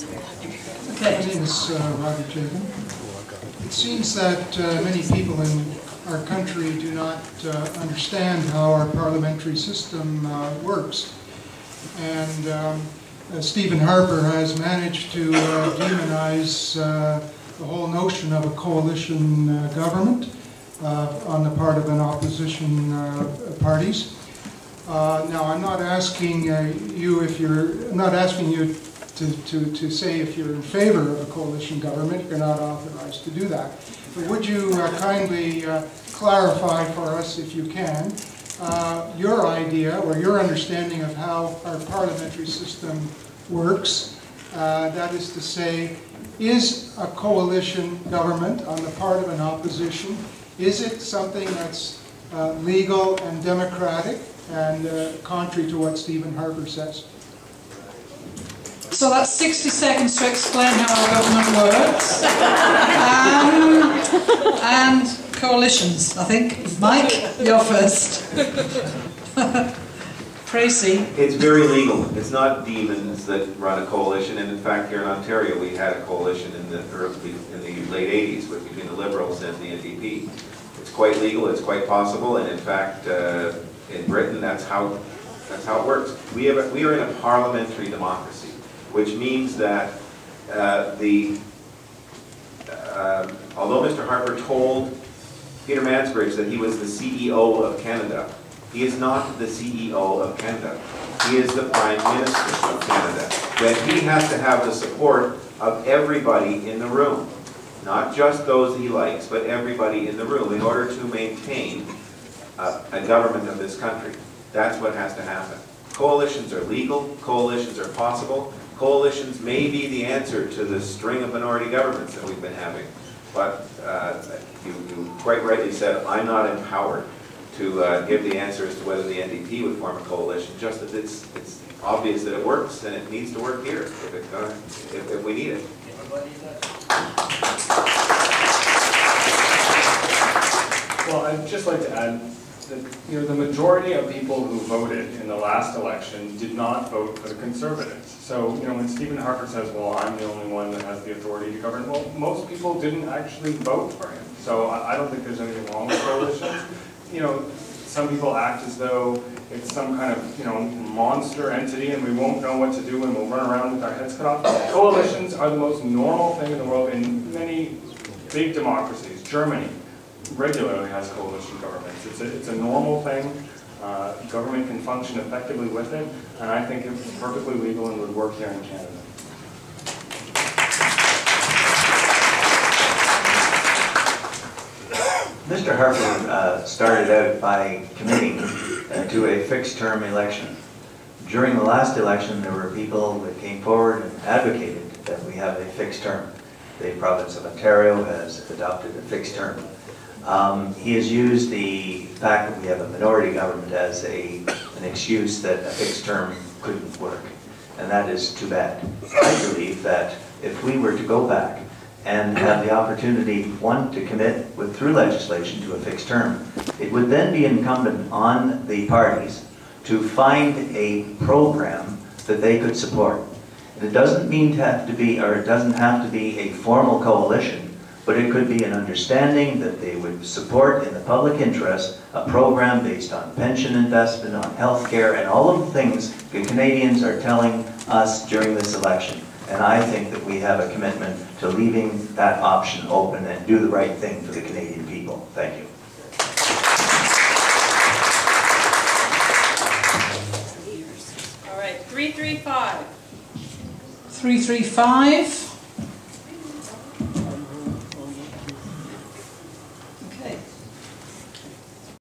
My name is Roger Jagan. It seems that many people in our country do not understand how our parliamentary system works. And Stephen Harper has managed to demonize the whole notion of a coalition government on the part of an opposition parties. Now, I'm not asking you if I'm not asking you to say if you're in favor of a coalition government. You're not authorized to do that. But would you kindly clarify for us, if you can, your idea or your understanding of how our parliamentary system works? That is to say, is a coalition government on the part of an opposition, is it something that's legal and democratic and contrary to what Stephen Harper says? So that's 60 seconds to explain how our government works. And coalitions, I think. Mike, you're first. Tracy. It's very legal. It's not demons that run a coalition, and in fact here in Ontario we had a coalition in the late 80s between the Liberals and the NDP. It's quite legal, it's quite possible, and in fact in Britain that's how it works. We are in a parliamentary democracy, which means that although Mr. Harper told Peter Mansbridge that he was the CEO of Canada, he is not the CEO of Canada. He is the Prime Minister of Canada. Then he has to have the support of everybody in the room. Not just those he likes, but everybody in the room in order to maintain a government of this country. That's what has to happen. Coalitions are legal, coalitions are possible. Coalitions may be the answer to the string of minority governments that we've been having. But you quite rightly said, I'm not empowered to give the answer as to whether the NDP would form a coalition, just that it's obvious that it works, and it needs to work here if we need it. Well, I'd just like to add that the majority of people who voted in the last election did not vote for the Conservatives. So when Stephen Harper says, well, I'm the only one that has the authority to govern, well, most people didn't actually vote for him. So I don't think there's anything wrong with coalitions. Some people act as though it's some kind of monster entity and we won't know what to do and we'll run around with our heads cut off. Coalitions are the most normal thing in the world in many big democracies. Germany regularly has coalition governments. It's a normal thing. Government can function effectively with it, and I think it's perfectly legal and would work here in Canada. Mr. Harper started out by committing to a fixed-term election. During the last election, there were people that came forward and advocated that we have a fixed term. The province of Ontario has adopted a fixed term. He has used the fact that we have a minority government as an excuse that a fixed term couldn't work, and that is too bad. I believe that if we were to go back and have the opportunity, one, to commit through legislation to a fixed term, it would then be incumbent on the parties to find a program that they could support. And it doesn't mean to have to be, or it doesn't have to be a formal coalition, but it could be an understanding that they would support in the public interest a program based on pension investment, on health care, and all of the things the Canadians are telling us during this election. And I think that we have a commitment to leaving that option open and do the right thing for the Canadian people. Thank you. All right, 335. 335.